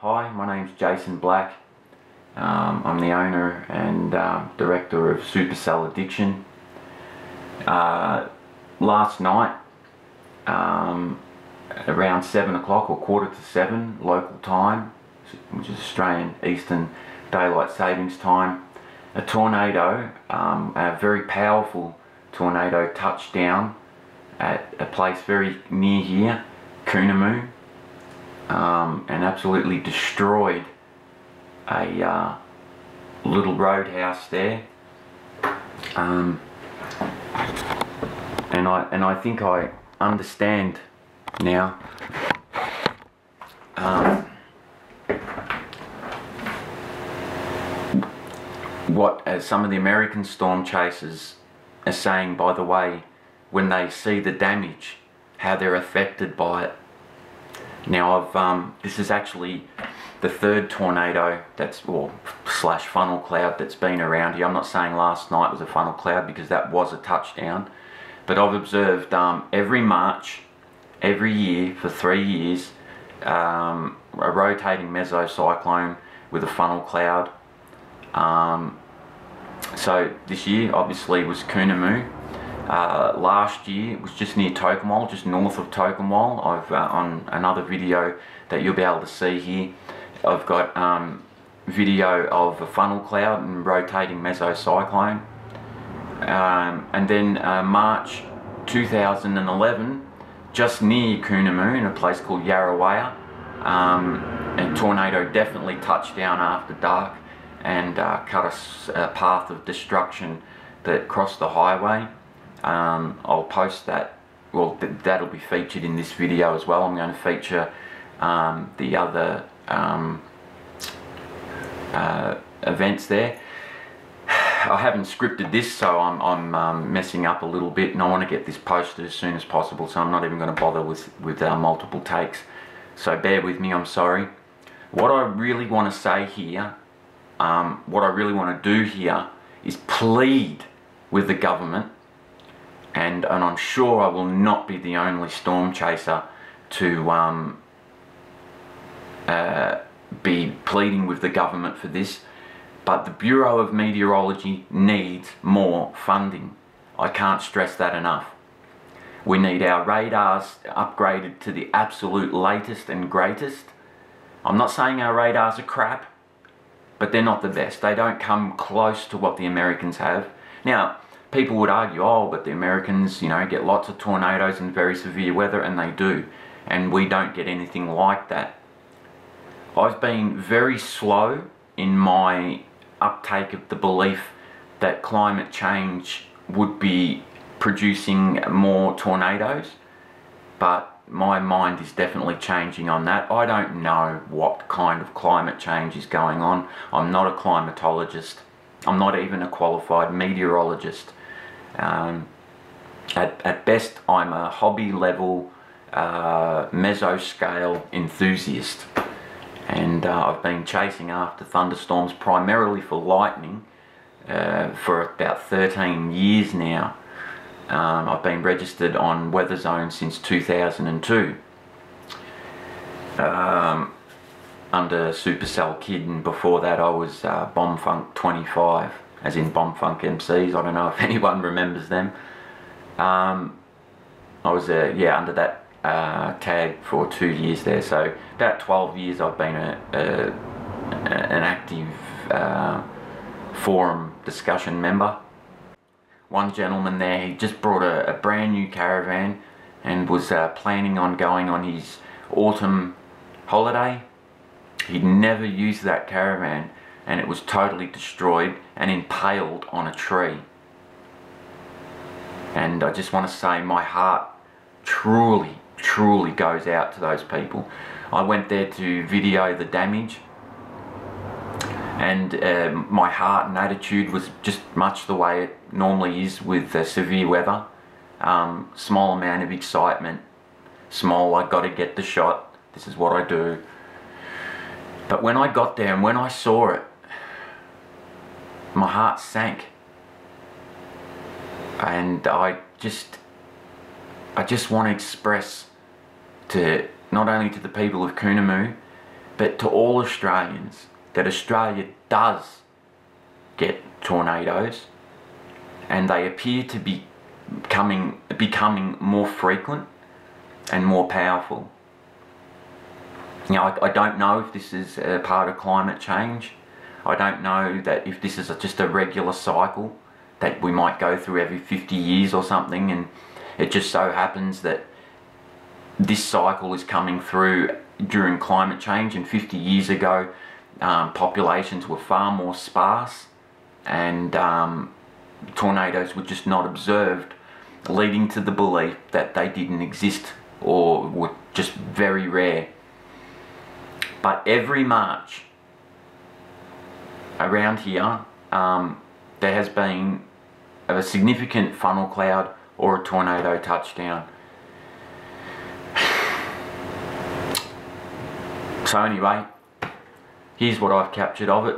Hi, my name's Jason Black. I'm the owner and director of Supercell Addiction. Last night, around 7 o'clock or quarter to 7 local time, which is Australian Eastern Daylight Savings Time, a tornado, a very powerful tornado, touched down at a place very near here, Koonamoo, and absolutely destroyed a little roadhouse there. And I think I understand now what some of the American storm chasers are saying, by the way, when they see the damage, how they're affected by it. Now this is actually the third tornado that's, or slash funnel cloud that's been around here. I'm not saying last night was a funnel cloud because that was a touchdown, but I've observed every March, every year for 3 years, a rotating mesocyclone with a funnel cloud. So this year obviously was Koonamoo. Last year it was just near Choc-Chilla, just north of Choc-Chilla. I've on another video that you'll be able to see here, I've got video of a funnel cloud and rotating mesocyclone. And then March 2011, just near Koonamoo in a place called Yarrawaya, a tornado definitely touched down after dark and cut a path of destruction that crossed the highway. I'll post that, well, that'll be featured in this video as well. I'm going to feature the other events there. I haven't scripted this, so I'm messing up a little bit, and I want to get this posted as soon as possible, so I'm not even going to bother with multiple takes. So bear with me, I'm sorry. What I really want to say here, what I really want to do here is plead with the government, and I'm sure I will not be the only storm chaser to be pleading with the government for this, but the Bureau of Meteorology needs more funding. I can't stress that enough. We need our radars upgraded to the absolute latest and greatest. I'm not saying our radars are crap, but they're not the best. They don't come close to what the Americans have. Now, people would argue, oh, but the Americans, you know, get lots of tornadoes and very severe weather, and they do. And we don't get anything like that. I've been very slow in my uptake of the belief that climate change would be producing more tornadoes, but my mind is definitely changing on that. I don't know what kind of climate change is going on. I'm not a climatologist. I'm not even a qualified meteorologist. At best, I'm a hobby level mesoscale enthusiast, and I've been chasing after thunderstorms primarily for lightning for about 13 years now. I've been registered on Weather Zone since 2002 under Supercell Kid, and before that I was Bombfunk 25, as in Bombfunk MCs. I don't know if anyone remembers them. I was under that tag for 2 years there, so about 12 years I've been an active forum discussion member. One gentleman there, he just brought a brand new caravan and was planning on going on his autumn holiday. He'd never used that caravan, and it was totally destroyed and impaled on a tree. And I just want to say my heart truly goes out to those people. I went there to video the damage, and my heart and attitude was just much the way it normally is with severe weather. Small amount of excitement, I got to get the shot, this is what I do. But when I got there and when I saw it, my heart sank, and I just want to express to not only to the people of Koonamoo, but to all Australians, that Australia does get tornadoes, and they appear to be becoming more frequent and more powerful. Now, I don't know if this is a part of climate change. I don't know that if this is just a regular cycle that we might go through every 50 years or something, and it just so happens that this cycle is coming through during climate change, and 50 years ago populations were far more sparse, and tornadoes were just not observed, leading to the belief that they didn't exist or were just very rare. But every March around here, there has been a significant funnel cloud or a tornado touchdown. So anyway, here's what I've captured of it.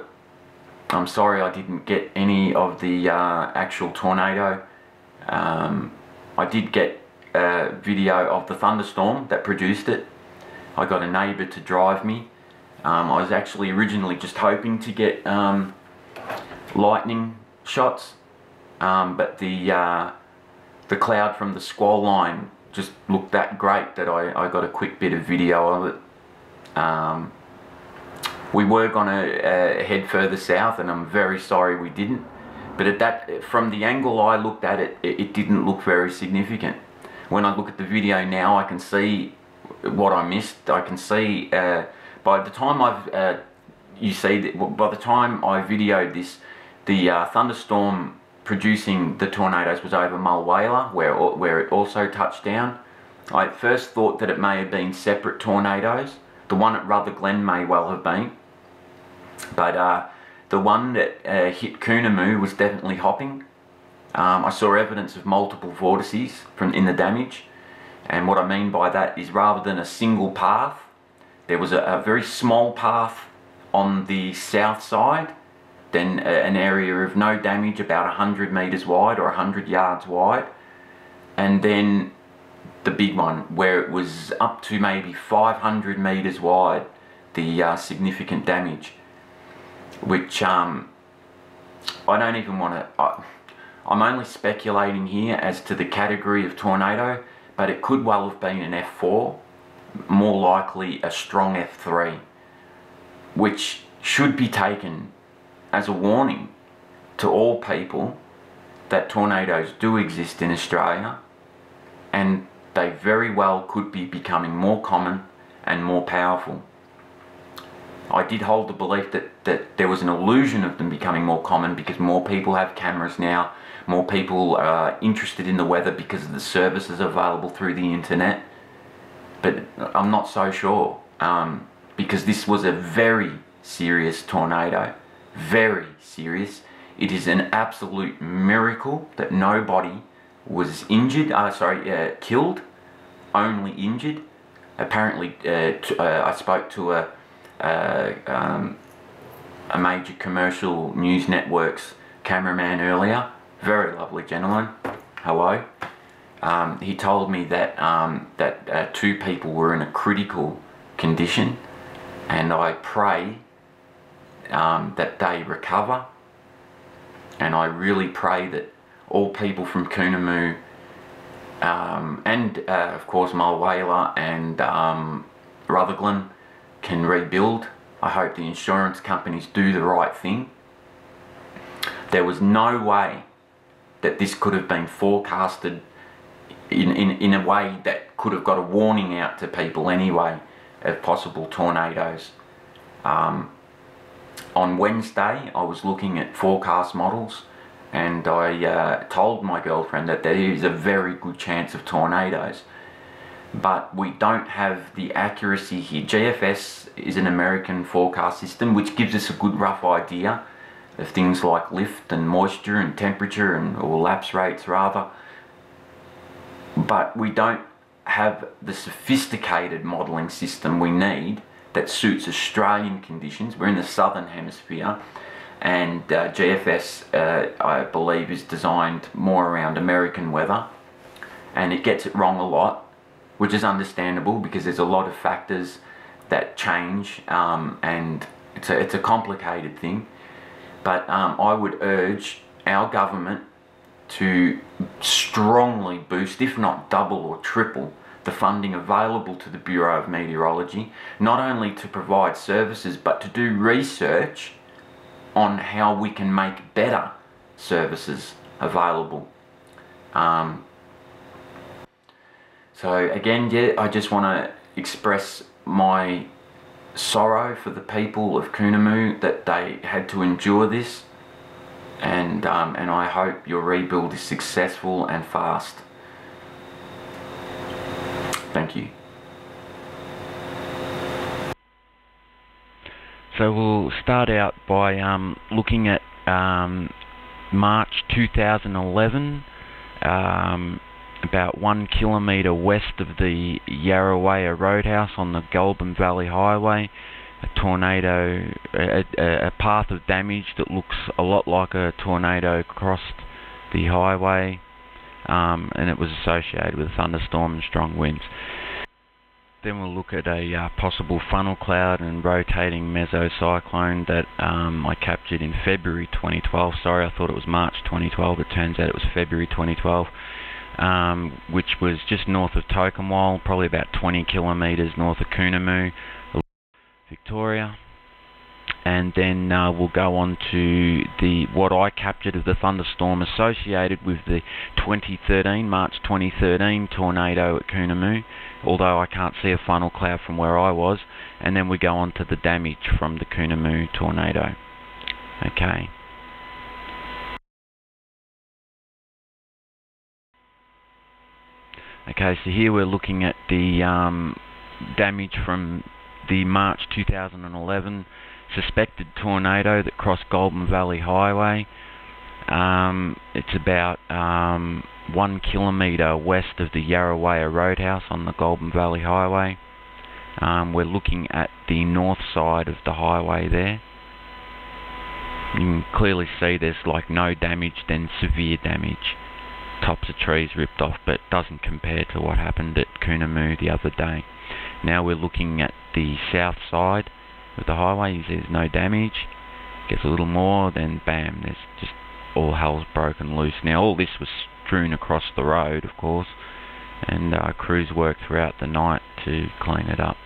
I'm sorry I didn't get any of the actual tornado. I did get a video of the thunderstorm that produced it. I got a neighbour to drive me. I was actually originally just hoping to get lightning shots, but the cloud from the squall line just looked that great that I got a quick bit of video of it. We were going to head further south, and I'm very sorry we didn't. But from the angle I looked at it, it didn't look very significant. When I look at the video now, I can see what I missed. I can see by the time by the time I videoed this, the thunderstorm producing the tornadoes was over Mulwala, where it also touched down. I at first thought that it may have been separate tornadoes. The one at Rutherglen may well have been, but the one that hit Koonamoo was definitely hopping. I saw evidence of multiple vortices in the damage, and what I mean by that is rather than a single path, there was a very small path on the south side, then an area of no damage about 100 metres wide or 100 yards wide, and then the big one where it was up to maybe 500 metres wide, the significant damage, which I don't even want to... I'm only speculating here as to the category of tornado, but it could well have been an F4, more likely a strong F3, which should be taken as a warning to all people that tornadoes do exist in Australia, and they very well could be becoming more common and more powerful. I did hold the belief that there was an illusion of them becoming more common because more people have cameras now, more people are interested in the weather because of the services available through the internet. But I'm not so sure, because this was a very serious tornado, very serious. It is an absolute miracle that nobody was injured, killed, only injured. Apparently, I spoke to a major commercial news network's cameraman earlier, very lovely gentleman, hello. He told me that 2 people were in a critical condition, and I pray that they recover, and I really pray that all people from Koonamoo and of course Mulwala and Rutherglen can rebuild. I hope the insurance companies do the right thing. There was no way that this could have been forecasted in a way that could have got a warning out to people anyway of possible tornadoes. On Wednesday I was looking at forecast models, and I told my girlfriend that there is a very good chance of tornadoes, but we don't have the accuracy here. GFS is an American forecast system which gives us a good rough idea of things like lift and moisture and temperature, or lapse rates rather, but we don't have the sophisticated modelling system we need that suits Australian conditions. We're in the southern hemisphere, and GFS I believe is designed more around American weather, and it gets it wrong a lot, which is understandable because there's a lot of factors that change, and it's a complicated thing. But I would urge our government to strongly boost, if not double or triple, the funding available to the Bureau of Meteorology, not only to provide services but to do research on how we can make better services available. So again, yeah, I just want to express my sorrow for the people of Koonamoo that they had to endure this, and I hope your rebuild is successful and fast. Thank you. So we'll start out by looking at March 2011, about 1 kilometre west of the Yarrawaya Roadhouse on the Cobram Valley Highway. A tornado, a path of damage that looks a lot like a tornado crossed the highway, and it was associated with a thunderstorm and strong winds. Then we'll look at a possible funnel cloud and rotating mesocyclone that I captured in February 2012. Sorry, I thought it was March 2012, but it turns out it was February 2012, which was just north of Choc-Chilla, probably about 20 kilometres north of Koonamoo, Victoria. And then we'll go on to what I captured of the thunderstorm associated with the March 2013 tornado at Koonamoo, although I can't see a funnel cloud from where I was. And then we go on to the damage from the Koonamoo tornado. Okay. Okay, so here we're looking at the damage from the March 2011 suspected tornado that crossed Cobram Valley Highway. It's about 1 kilometre west of the Yarrawaya Roadhouse on the Cobram Valley Highway. We're looking at the north side of the highway there. You can clearly see there's like no damage, then severe damage. Tops of trees ripped off, but it doesn't compare to what happened at Koonamoo the other day. Now we're looking at the south side of the highway. You see there's no damage. Gets a little more, then bam, there's just all hell's broken loose. Now all this was strewn across the road, of course, and crews worked throughout the night to clean it up.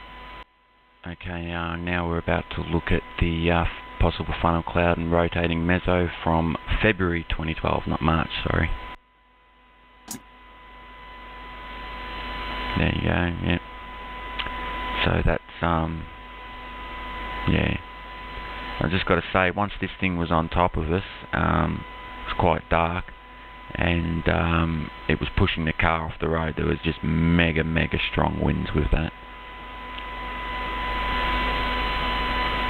Okay, now we're about to look at the possible funnel cloud and rotating meso from February 2012, not March, sorry. There you go, yeah. So that's, yeah. I just got to say, once this thing was on top of us, it was quite dark, and it was pushing the car off the road. There was just mega strong winds with that.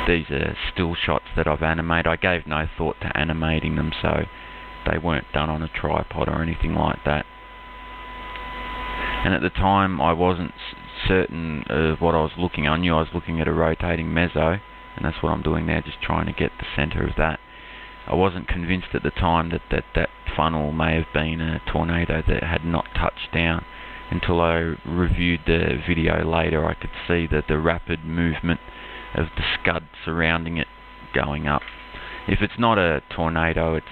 These are still shots that I've animated. I gave no thought to animating them, so they weren't done on a tripod or anything like that. And at the time I wasn't certain of what I was looking at. I knew I was looking at a rotating meso, and that's what I'm doing now, just trying to get the centre of that. I wasn't convinced at the time that funnel may have been a tornado that had not touched down. Until I reviewed the video later, I could see that the rapid movement of the scud surrounding it going up. If it's not a tornado, it's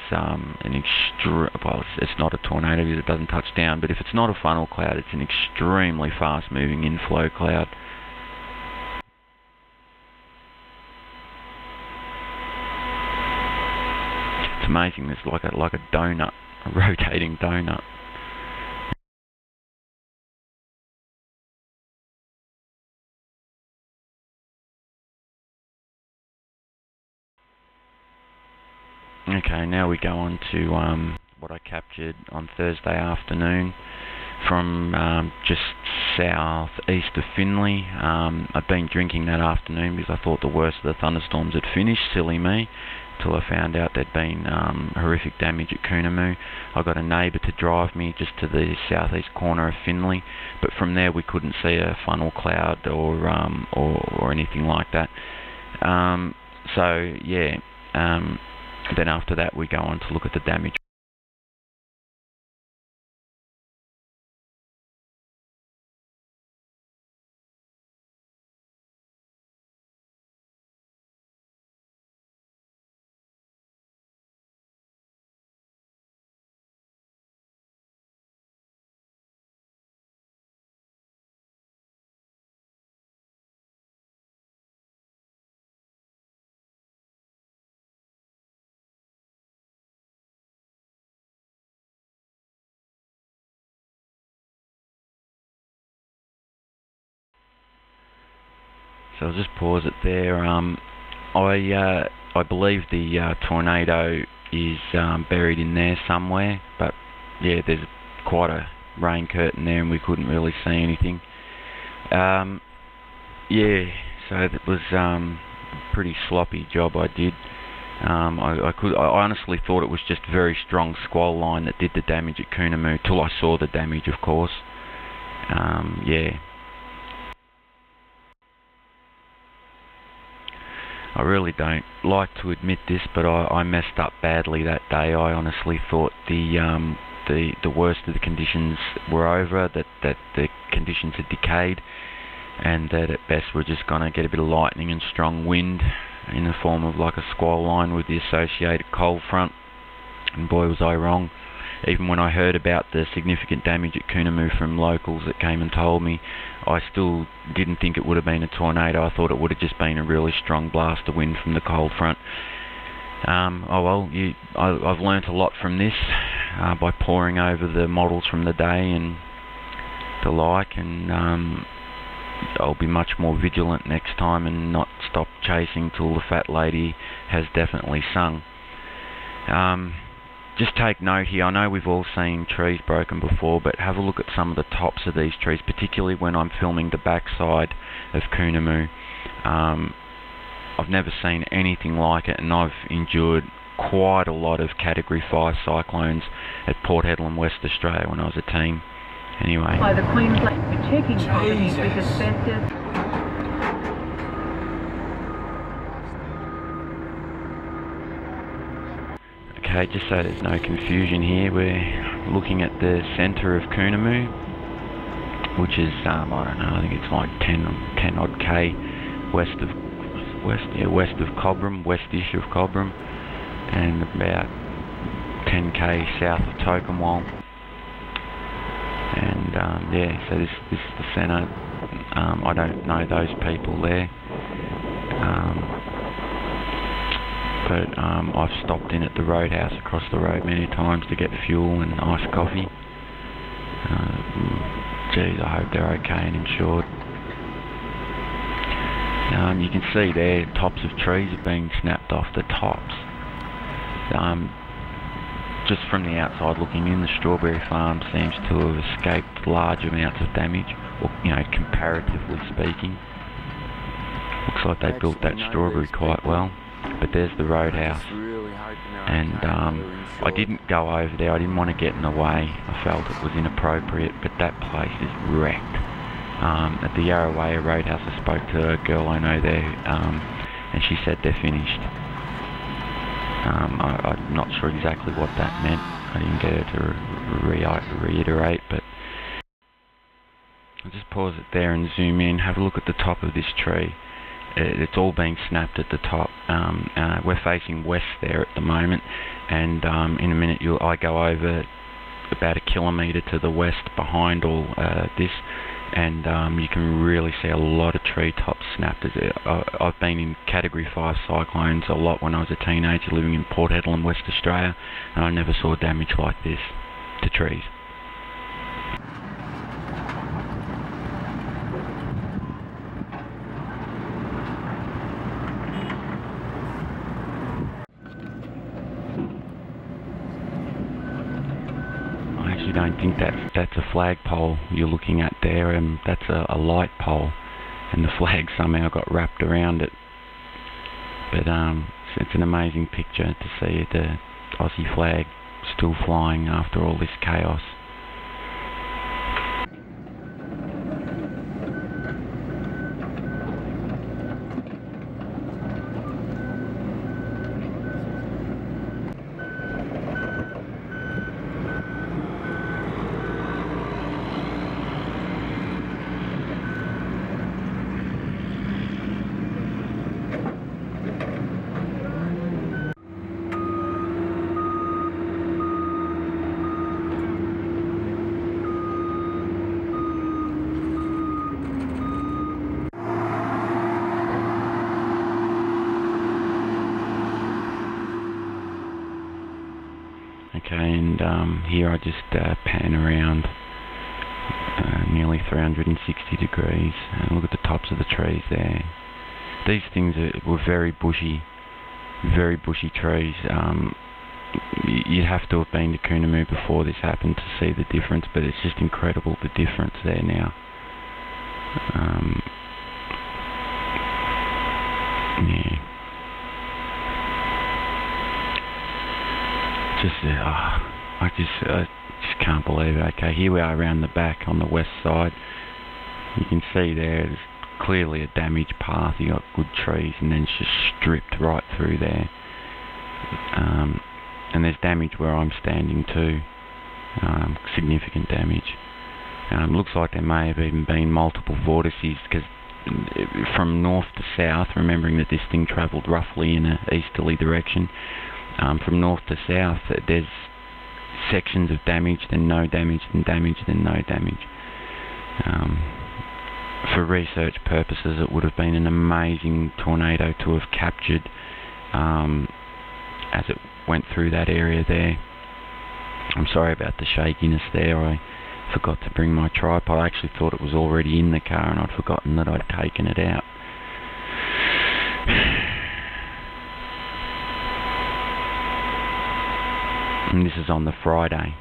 it's not a tornado because it doesn't touch down, but if it's not a funnel cloud, it's an extremely fast moving inflow cloud. It's amazing, it's like a donut, a rotating donut. Okay, now we go on to what I captured on Thursday afternoon from just south-east of Finley. I'd been drinking that afternoon because I thought the worst of the thunderstorms had finished, silly me, until I found out there'd been horrific damage at Koonamoo. I got a neighbour to drive me just to the southeast corner of Finley, but from there we couldn't see a funnel cloud or anything like that. So yeah. Then after that we go on to look at the damage. So I'll just pause it there. I believe the tornado is buried in there somewhere, but yeah, there's quite a rain curtain there and we couldn't really see anything. Yeah, so that was a pretty sloppy job I did. I honestly thought it was just a very strong squall line that did the damage at Koonamoo, till I saw the damage, of course. Yeah. I really don't like to admit this, but I messed up badly that day. I honestly thought the worst of the conditions were over, that the conditions had decayed, and that at best we're just going to get a bit of lightning and strong wind in the form of like a squall line with the associated cold front. And boy was I wrong. Even when I heard about the significant damage at Koonamoo from locals that came and told me, I still didn't think it would have been a tornado. I thought it would have just been a really strong blast of wind from the cold front. Oh well, I've learnt a lot from this by poring over the models from the day and the like, and I'll be much more vigilant next time and not stop chasing till the fat lady has definitely sung. Just take note here, I know we've all seen trees broken before, but have a look at some of the tops of these trees, particularly when I'm filming the backside of Koonamoo. I've never seen anything like it, and I've endured quite a lot of Category 5 cyclones at Port Hedland, West Australia when I was a teen. Anyway. By the Queensland checking companies with inspectors. Okay, just so there's no confusion here, we're looking at the centre of Koonamoo, which is, I don't know, I think it's like 10 odd K west of Cobram, west-ish of Cobram, and about 10K south of Choc-Chilla. And yeah, so this is the centre. I don't know those people there, but I've stopped in at the roadhouse across the road many times to get fuel and iced coffee. Geez, I hope they're okay and insured. You can see there, tops of trees are being snapped off the tops. Just from the outside looking in, the strawberry farm seems to have escaped large amounts of damage, or, you know, comparatively speaking. Looks like they built that strawberry quite well. But there's the roadhouse, and I didn't go over there, I didn't want to get in the way, I felt it was inappropriate, but that place is wrecked. At the Yarrawaya Roadhouse I spoke to a girl I know there, and she said they're finished. I'm not sure exactly what that meant, I didn't get her to reiterate, but I'll just pause it there and zoom in, have a look at the top of this tree. It's all being snapped at the top. We're facing west there at the moment, and in a minute I go over about 1 kilometre to the west behind all this, and you can really see a lot of tree tops snapped. I've been in Category 5 cyclones a lot when I was a teenager living in Port Hedland, West Australia, and I never saw damage like this to trees. I don't think that's a flagpole you're looking at there, and that's a light pole, and the flag somehow got wrapped around it. But it's an amazing picture to see the Aussie flag still flying after all this chaos. Okay, and here I just pan around nearly 360 degrees and look at the tops of the trees there. these things were very bushy trees. You'd have to have been to Koonamoo before this happened to see the difference, but it's just incredible the difference there now. Yeah. I just can't believe it. Okay, here we are around the back on the west side. You can see there's clearly a damaged path. You got good trees, and then it's just stripped right through there. And there's damage where I'm standing too. Significant damage. Looks like there may have even been multiple vortices, because from north to south, remembering that this thing travelled roughly in an easterly direction, from north to south there's sections of damage, then no damage, then damage, then no damage. For research purposes, it would have been an amazing tornado to have captured as it went through that area there. I'm sorry about the shakiness there. I forgot to bring my tripod. I actually thought it was already in the car and I'd forgotten that I'd taken it out. And this is on the Friday,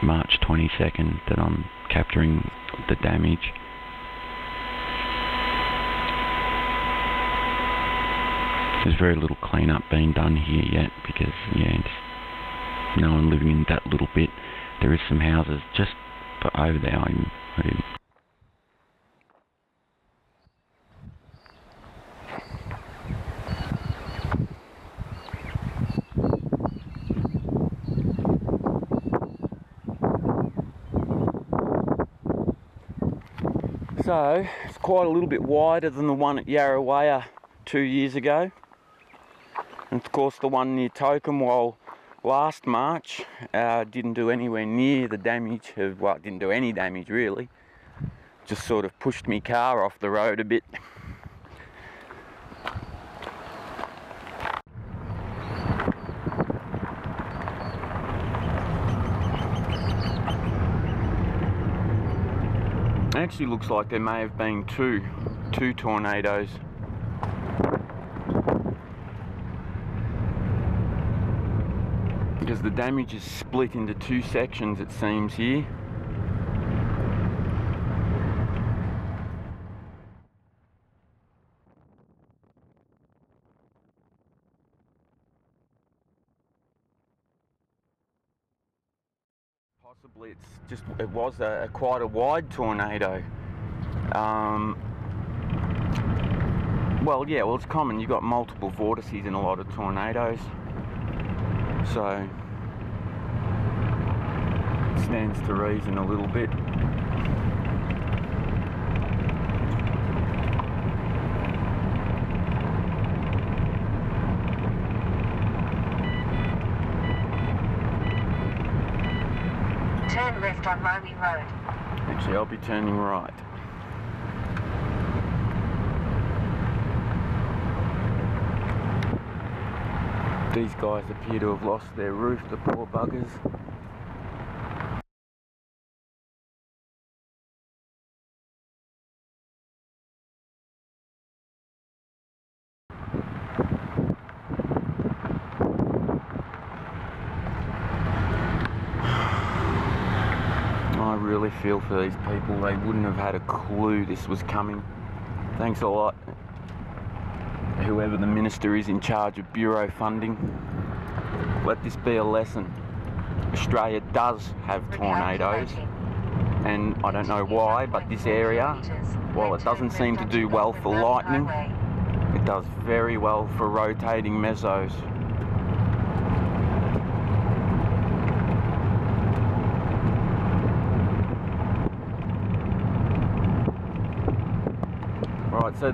March 22nd, that I'm capturing the damage. There's very little clean-up being done here yet, because no one living in that little bit. There is some houses just over there. I didn't. So it's quite a little bit wider than the one at Yarrawaya 2 years ago. And of course the one near Choc-Chilla last March didn't do anywhere near the damage of, well, it didn't do any damage really. Just sort of pushed me car off the road a bit. It actually looks like there may have been two tornadoes. Because the damage is split into two sections, it seems here. Possibly it was quite a wide tornado. Well, it's common. You've got multiple vortices in a lot of tornadoes. So it stands to reason a little bit. Turn left on Romy Road. Actually, I'll be turning right. These guys appear to have lost their roof, the poor buggers. I really feel for these people. They wouldn't have had a clue this was coming. Thanks a lot, whoever the minister is in charge of bureau funding. Let this be a lesson. Australia does have tornadoes, and I don't know why, but this area, while it doesn't seem to do well for lightning, it does very well for rotating mesos. Right, so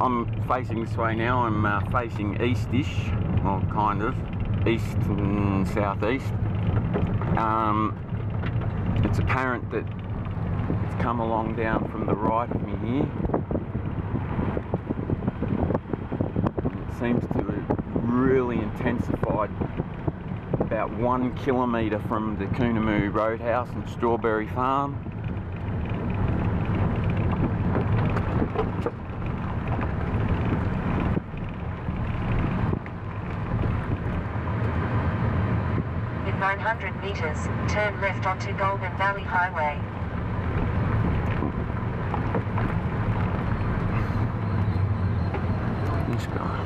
I'm facing this way now. I'm facing eastish, well, kind of east and southeast. It's apparent that it's come along down from the right of me here. It seems to have really intensified about 1 kilometre from the Koonamoo Roadhouse and Strawberry Farm. In 900 meters, turn left onto Golden Valley Highway. This guy.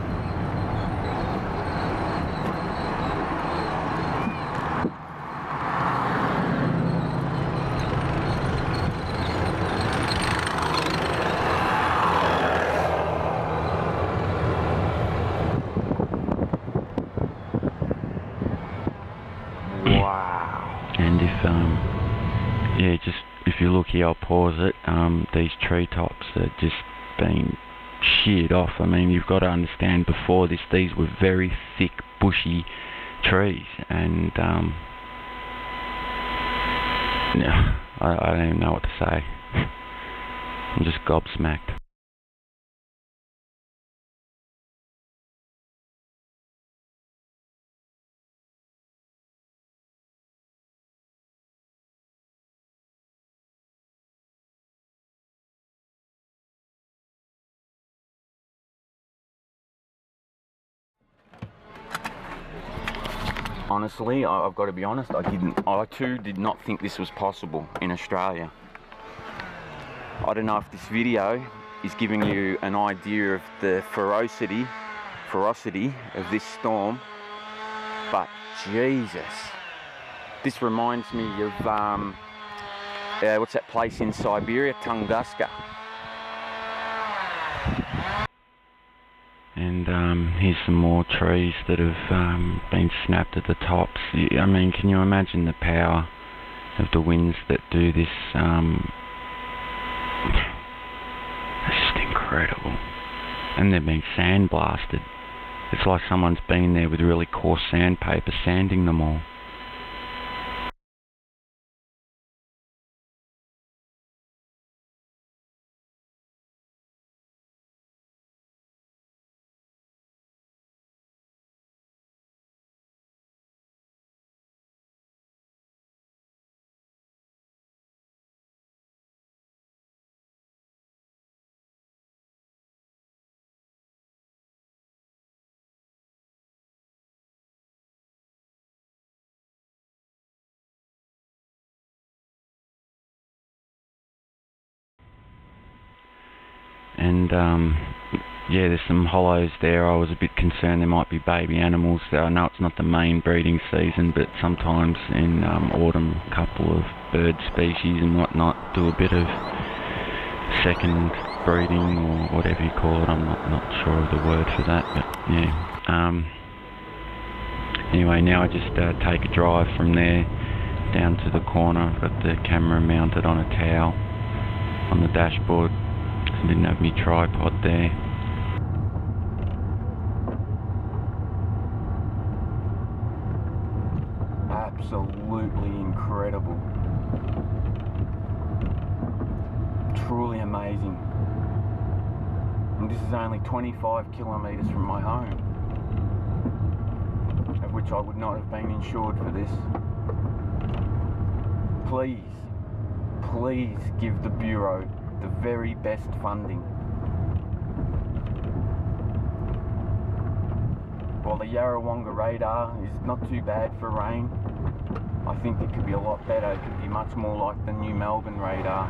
And if you look here, I'll pause it, these treetops are just being sheared off. I mean, you've got to understand, before this, these were very thick, bushy trees, and I don't even know what to say. I'm just gobsmacked. Honestly, I've got to be honest, I too did not think this was possible in Australia. I don't know if this video is giving you an idea of the ferocity of this storm, but Jesus, this reminds me of, what's that place in Siberia, Tunguska. And here's some more trees that have been snapped at the tops. I mean, can you imagine the power of the winds that do this? It's just incredible. And they've been sandblasted. It's like someone's been there with really coarse sandpaper sanding them all. And yeah, there's some hollows there. I was a bit concerned there might be baby animals. I know it's not the main breeding season, but sometimes in autumn a couple of bird species and whatnot do a bit of second breeding, or whatever you call it. I'm not sure of the word for that, but yeah. Anyway, now I just take a drive from there down to the corner. I've got the camera mounted on a towel on the dashboard. I didn't have my tripod there. Absolutely incredible. Truly amazing. And this is only 25 kilometres from my home, of which I would not have been insured for this. Please give the Bureau the very best funding. While the Yarrawonga radar is not too bad for rain, I think it could be a lot better. It could be much more like the New Melbourne radar.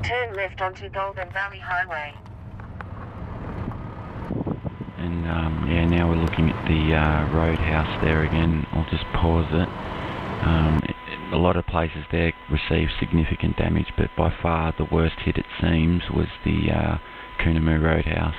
Turn left onto Golden Valley Highway. And yeah, now we're looking looking at the roadhouse there again. I'll just pause it. A lot of places there received significant damage, but by far the worst hit, it seems, was the Koonamoo Roadhouse.